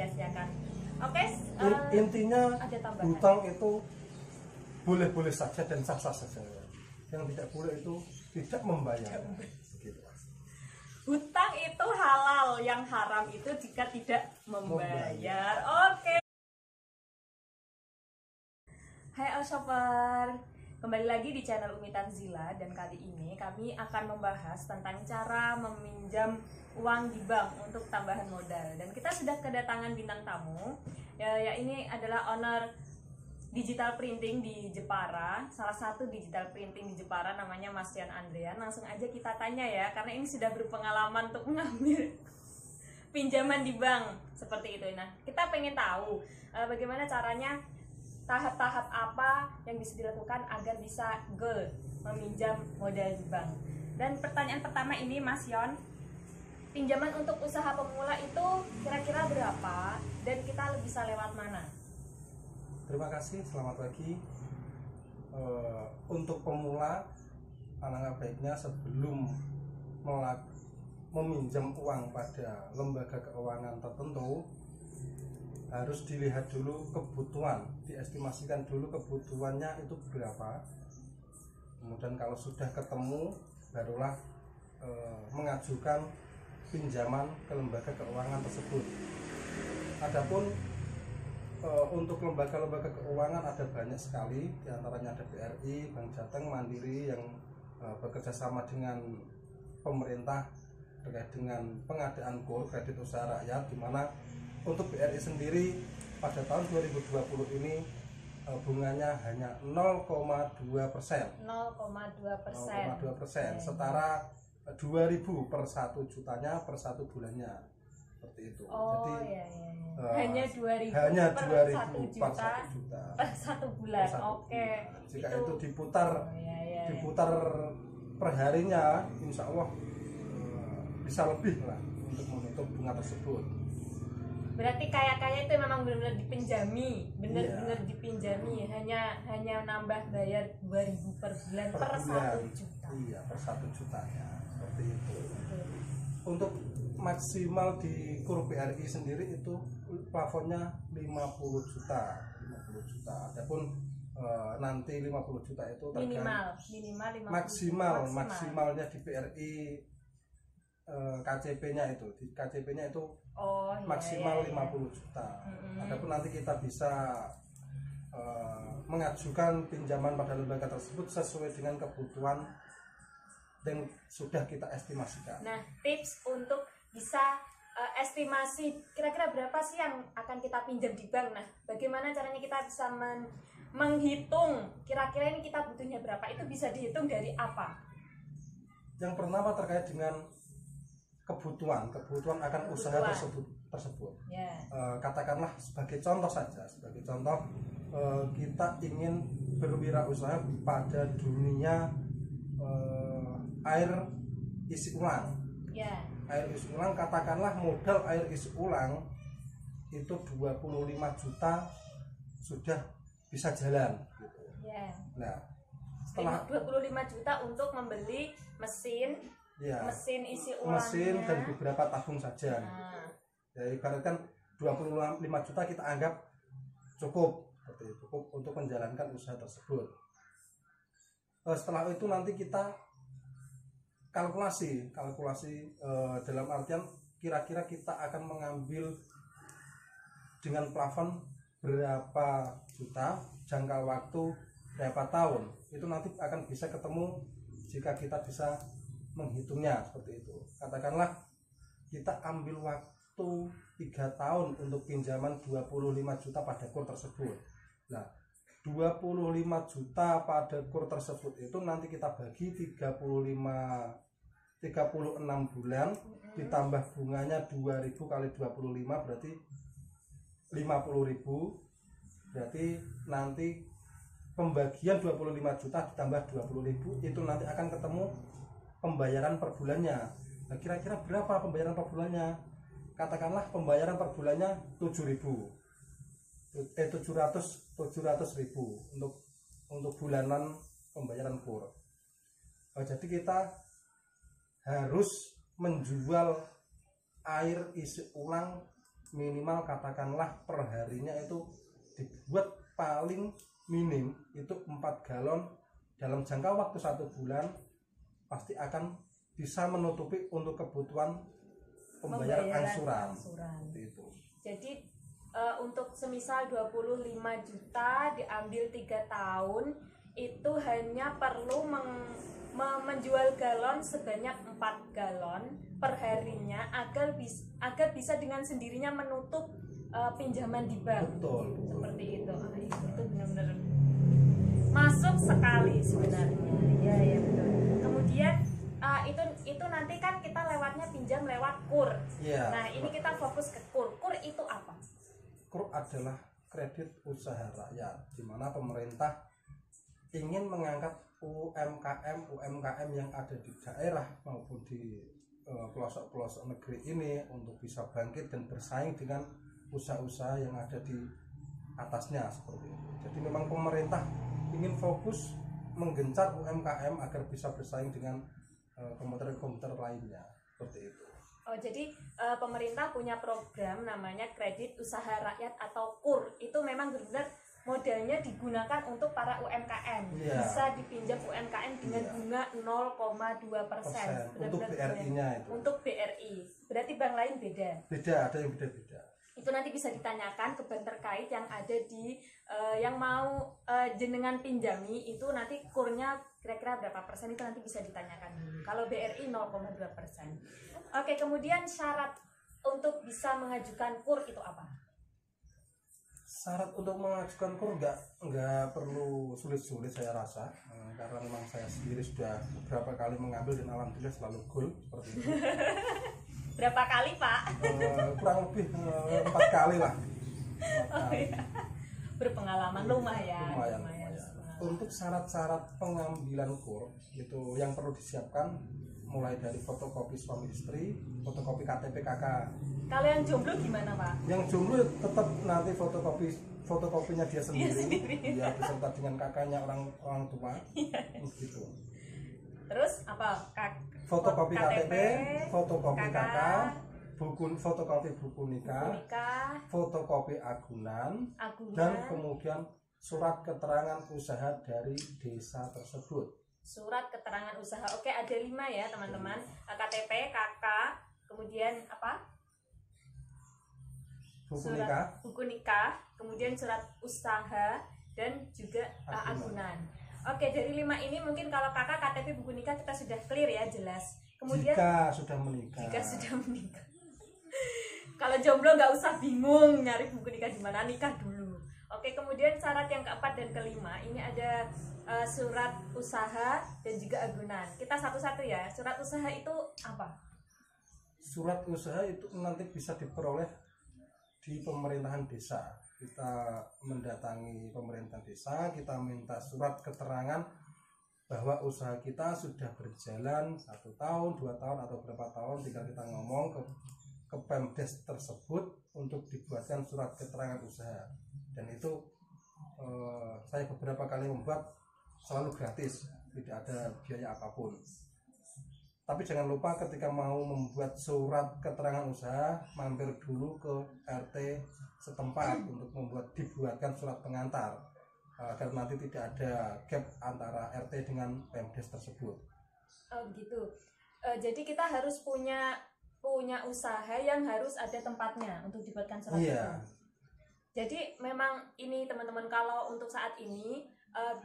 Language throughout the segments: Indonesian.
sia-siakan. Oke, intinya ada tambahan. hutang itu boleh-boleh saja dan sah-sah saja. Yang tidak boleh itu tidak membayar. Gitu. Hutang itu halal, yang haram itu jika tidak membayar. Oke. Hai all shopper, kembali lagi di channel Umi Tanzila, dan kali ini kami akan membahas tentang cara meminjam uang di bank untuk tambahan modal. Dan kita sudah kedatangan bintang tamu, ya ini adalah owner digital printing di Jepara, salah satu digital printing di Jepara, namanya Mas Yon Andrean. Langsung aja kita tanya ya, karena ini sudah berpengalaman untuk mengambil pinjaman di bank seperti itu. Nah, kita pengen tahu bagaimana caranya, tahap-tahap apa yang bisa dilakukan agar bisa meminjam modal di bank. Dan pertanyaan pertama ini, Mas Yon, pinjaman untuk usaha pemula itu kira-kira berapa dan kita bisa lewat mana? Terima kasih, selamat pagi. Untuk pemula, alangkah baiknya sebelum meminjam uang pada lembaga keuangan tertentu, harus dilihat dulu kebutuhan, diestimasikan dulu kebutuhannya itu berapa. Kemudian kalau sudah ketemu, barulah mengajukan pinjaman ke lembaga keuangan tersebut. Adapun untuk lembaga-lembaga keuangan ada banyak sekali, diantaranya ada BRI, Bank Jateng, Mandiri yang bekerja sama dengan pemerintah terkait dengan pengadaan KUR, kredit usaha rakyat, di mana untuk BRI sendiri pada tahun 2020 ini bunganya hanya 0,2%. 0,2%, setara 2.000 per 1 jutanya per 1 bulannya, seperti itu. Jadi hanya 2.000 per 1 juta per 1 bulan. Oke. Jika itu diputar per harinya, insya Allah bisa lebih lah untuk menutup bunga tersebut. Berarti kaya itu memang benar-benar dipinjami, benar-benar dipinjami, hanya nambah bayar 2.000 per bulan per 1 juta. Iya, per 1 jutanya, seperti itu. Untuk maksimal di KUR BRI sendiri itu plafonnya 50 juta. Adapun nanti 50 juta itu minimal 50 maksimalnya di BRI KCP-nya itu. Di KCP-nya itu maksimal 50 juta. Adapun nanti kita bisa mengajukan pinjaman pada lembaga tersebut sesuai dengan kebutuhan yang sudah kita estimasikan. Nah, tips untuk bisa estimasi kira-kira berapa sih yang akan kita pinjam di bank. Nah, bagaimana caranya kita bisa menghitung kira-kira ini kita butuhnya berapa? Itu bisa dihitung dari apa? Yang pertama terkait dengan kebutuhan akan usaha tersebut. Katakanlah sebagai contoh saja, kita ingin berwirausaha pada dunia air isi ulang. Air isi ulang, katakanlah modal air isi ulang itu 25 juta sudah bisa jalan gitu. Nah, setelah 25 juta untuk membeli mesin isi ulangnya, dan beberapa tabung saja. Ya, ibaratkan 25 juta kita anggap cukup untuk menjalankan usaha tersebut. Setelah itu nanti kita kalkulasi dalam artian kira-kira kita akan mengambil dengan plafon berapa juta, jangka waktu berapa tahun. Itu nanti akan bisa ketemu jika kita bisa menghitungnya seperti itu. Katakanlah kita ambil waktu 3 tahun untuk pinjaman 25 juta pada KUR tersebut. Nah, 25 juta pada KUR tersebut itu nanti kita bagi 36 bulan, ditambah bunganya 2.000 kali 25 berarti 50.000. Berarti nanti pembagian 25 juta ditambah 20.000 itu nanti akan ketemu pembayaran per bulannya. Nah, kira-kira berapa pembayaran per bulannya? Katakanlah pembayaran per bulannya 700.000 untuk bulanan pembayaran KUR. Jadi kita harus menjual air isi ulang minimal katakanlah perharinya itu dibuat paling minim itu 4 galon dalam jangka waktu 1 bulan, pasti akan bisa menutupi untuk kebutuhan pembayaran angsuran. Itu. Jadi untuk semisal 25 juta diambil 3 tahun, itu hanya perlu menjual galon sebanyak 4 galon per harinya agar bisa dengan sendirinya menutup pinjaman di bank. Betul. Seperti itu. Itu benar-benar masuk sekali sebenarnya. Ya betul. Kemudian itu nanti kan kita lewatnya pinjam lewat KUR. Ya. Nah, ini kita fokus ke KUR. KUR itu apa? KUR adalah kredit usaha rakyat, di mana pemerintah ingin mengangkat UMKM yang ada di daerah maupun di pelosok-pelosok negeri ini untuk bisa bangkit dan bersaing dengan usaha-usaha yang ada di atasnya seperti itu. Jadi memang pemerintah ingin fokus menggencar UMKM agar bisa bersaing dengan komputer-komputer lainnya seperti itu. Oh, jadi pemerintah punya program namanya Kredit Usaha Rakyat atau KUR. Itu memang benar-benar modalnya digunakan untuk para UMKM. Bisa dipinjam UMKM dengan bunga 0,2%. Untuk BRI-nya itu. Untuk BRI. Berarti bank lain beda? Beda, ada yang beda-beda. Itu nanti bisa ditanyakan ke bank terkait yang ada di yang mau jenengan pinjami, itu nanti KUR-nya kira-kira berapa persen, itu nanti bisa ditanyakan dulu. Kalau BRI 0,2%. Oke, kemudian syarat untuk bisa mengajukan KUR itu apa? Syarat untuk mengajukan KUR nggak perlu sulit-sulit saya rasa, karena memang saya sendiri sudah beberapa kali mengambil dan alhamdulillah selalu goal seperti itu. Berapa kali, Pak? Kurang lebih 4 kali lah. 4 kali. Iya. Berpengalaman lumayan. Untuk syarat-syarat pengambilan KUR itu yang perlu disiapkan mulai dari fotokopi suami istri, fotokopi KTP KK. Kalau yang jomblo gimana, Pak? Yang jomblo tetap nanti fotokopinya dia sendiri, ya beserta dengan kakaknya orang tua, gitu. Terus apa? Fotokopi KTP, fotokopi KK, fotokopi buku nikah, fotokopi agunan, dan kemudian surat keterangan usaha dari desa tersebut. Surat keterangan usaha, oke, ada 5 ya teman-teman. KTP, KK, kemudian apa? Buku nikah, kemudian surat usaha, dan juga agunan. Oke, dari 5 ini mungkin kalau kakak, KTP, buku nikah kita sudah clear ya, jelas. Kemudian jika sudah menikah. Kalau jomblo nggak usah bingung nyari buku nikah di mana, nikah dulu. Oke, kemudian syarat yang keempat dan kelima ini ada surat usaha dan juga agunan. Kita satu-satu ya. Surat usaha itu apa? Surat usaha itu nanti bisa diperoleh di pemerintahan desa. Kita mendatangi pemerintahan desa, kita minta surat keterangan bahwa usaha kita sudah berjalan 1 tahun, 2 tahun atau berapa tahun, tinggal kita ngomong ke Pemdes tersebut untuk dibuatkan surat keterangan usaha. Dan itu saya beberapa kali membuat selalu gratis, tidak ada biaya apapun. Tapi jangan lupa ketika mau membuat surat keterangan usaha, mampir dulu ke RT setempat untuk dibuatkan surat pengantar, agar nanti tidak ada gap antara RT dengan Pemdes tersebut. Oh gitu. Jadi kita harus punya usaha yang harus ada tempatnya untuk dibuatkan surat keterangan. Jadi memang ini teman-teman, kalau untuk saat ini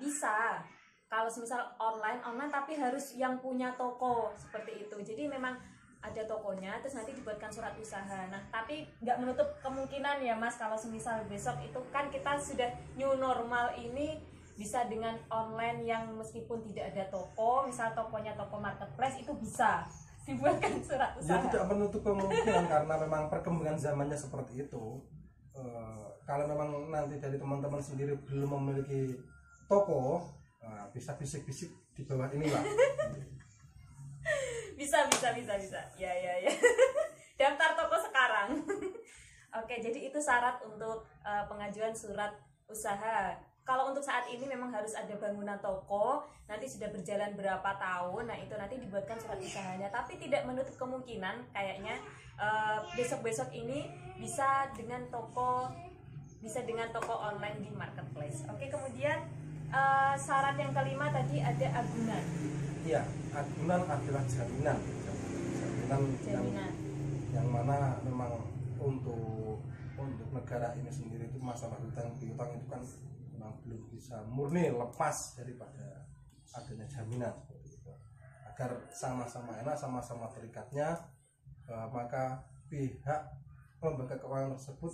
bisa kalau semisal online tapi harus yang punya toko seperti itu. Jadi memang ada tokonya, terus nanti dibuatkan surat usaha. Nah, tapi nggak menutup kemungkinan ya Mas, kalau semisal besok itu kan kita sudah new normal ini, bisa dengan online yang meskipun tidak ada toko, misal tokonya toko marketplace, itu bisa dibuatkan surat usaha. Ya tidak menutup kemungkinan karena memang perkembangan zamannya seperti itu. Kalau memang nanti dari teman-teman sendiri belum memiliki toko, bisa bisik-bisik di bawah inilah. bisa ya daftar toko sekarang. Oke, jadi itu syarat untuk pengajuan surat usaha. kalau untuk saat ini memang harus ada bangunan toko, nanti sudah berjalan berapa tahun, nah itu nanti dibuatkan surat usahanya. Tapi tidak menutup kemungkinan kayaknya besok-besok ini bisa dengan toko online di marketplace. Oke, kemudian syarat yang kelima tadi ada agunan. Iya, agunan adalah jaminan. Yang mana memang untuk negara ini sendiri itu masalah hutang piutang itu kan memang belum bisa murni lepas daripada adanya jaminan seperti itu. Agar sama-sama enak, sama-sama terikatnya, maka pihak lembaga keuangan tersebut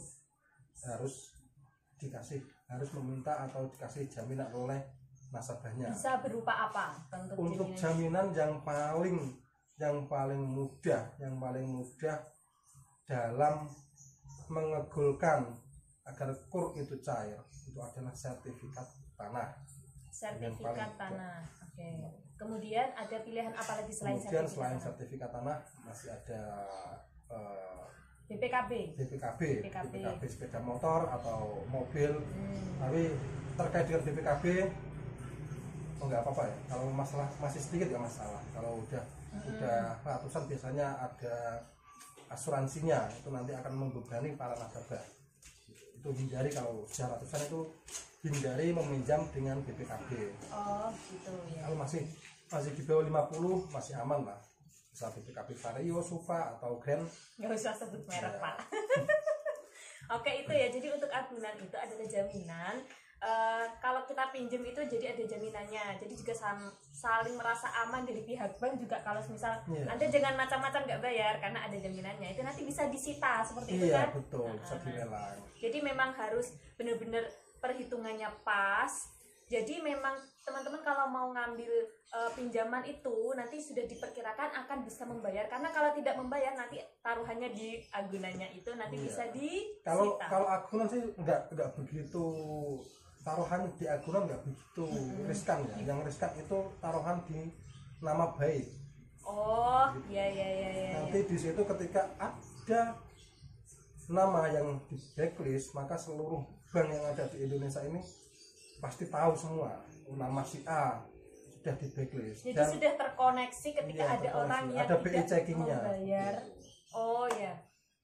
harus meminta atau dikasih jaminan oleh nasabahnya. Bisa berupa apa? Untuk jaminan yang paling mudah dalam mengegulkan agar kur itu cair itu adalah sertifikat tanah. Sertifikat tanah. Oke. Kemudian ada pilihan apa lagi selain sertifikat tanah? Masih ada BPKB sepeda motor atau mobil. Tapi terkait dengan BPKB nggak apa-apa ya. Kalau masalah masih sedikit nggak masalah. Kalau udah ratusan biasanya ada asuransinya, itu nanti akan membebani para nasabah. Itu hindari, kalau sudah ratusan itu hindari meminjam dengan BPKB. Oh gitu ya. Kalau masih di bawah 50 masih aman lah, bisa BPKB Vario, Suva atau Grand. Nggak usah sebut merek Pak. Oke, itu ya, jadi untuk agunan itu adalah jaminan. Kalau kita pinjam itu jadi ada jaminannya, jadi juga saling merasa aman dari pihak bank juga. Kalau misal Anda jangan macam-macam nggak bayar karena ada jaminannya, itu nanti bisa disita seperti itu kan? Iya betul, bisa dilelang. Jadi memang harus benar-benar perhitungannya pas. Jadi memang teman-teman kalau mau ngambil pinjaman itu nanti sudah diperkirakan akan bisa membayar, karena kalau tidak membayar nanti taruhannya di agunannya itu nanti bisa disita. Kalau agunan sih nggak begitu. Taruhan di agunan nggak begitu riskan ya. Yang riskan itu taruhan di nama baik. Oh, gitu. Iya. Nanti di situ ketika ada nama yang di blacklist, maka seluruh bank yang ada di Indonesia ini pasti tahu semua nama si A sudah di blacklist. Jadi sudah terkoneksi ketika ada orang yang ada BI checkingnya. Membayar. Oh ya.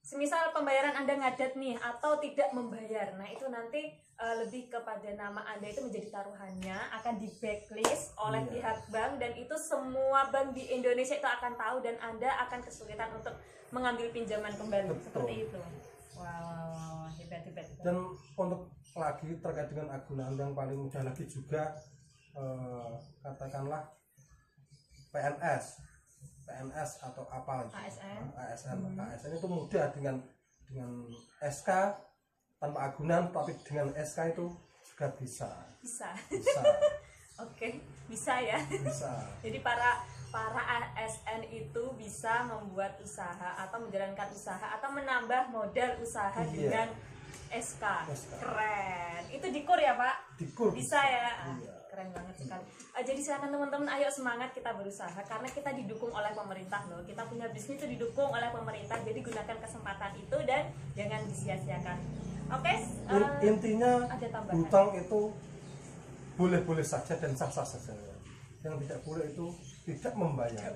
Semisal pembayaran Anda ngadat nih atau tidak membayar, nah itu nanti lebih kepada nama Anda itu menjadi taruhannya, akan di blacklist oleh pihak bank, dan itu semua bank di Indonesia itu akan tahu dan Anda akan kesulitan untuk mengambil pinjaman kembali. Betul. Seperti itu. Wow, hebat. Dan untuk lagi terkait dengan agunan yang paling mudah lagi juga katakanlah PNS atau apa ASN itu mudah dengan SK tanpa agunan, tapi dengan SK itu juga bisa. Oke, bisa ya. Bisa. Jadi para ASN itu bisa membuat usaha atau menjalankan usaha atau menambah modal usaha dengan SK. Keren. Itu di KUR ya, Pak? Di KUR bisa ya. Keren banget sekali. Jadi silakan teman-teman, ayo semangat kita berusaha karena kita didukung oleh pemerintah loh. Kita punya bisnis itu didukung oleh pemerintah. Jadi gunakan kesempatan itu dan jangan disia-siakan. Oke. Intinya hutang itu boleh-boleh saja dan sah-sah saja. Yang tidak boleh itu tidak membayar.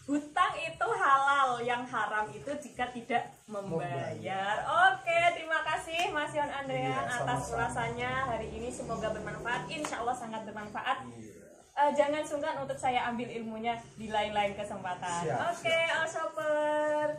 Hutang itu halal, yang haram itu jika tidak membayar. Oke, terima kasih Mas Yon Andrean atas ulasannya hari ini. Semoga bermanfaat. Insya Allah sangat bermanfaat. Jangan sungkan untuk saya ambil ilmunya di lain-lain kesempatan. Oke, all shopper.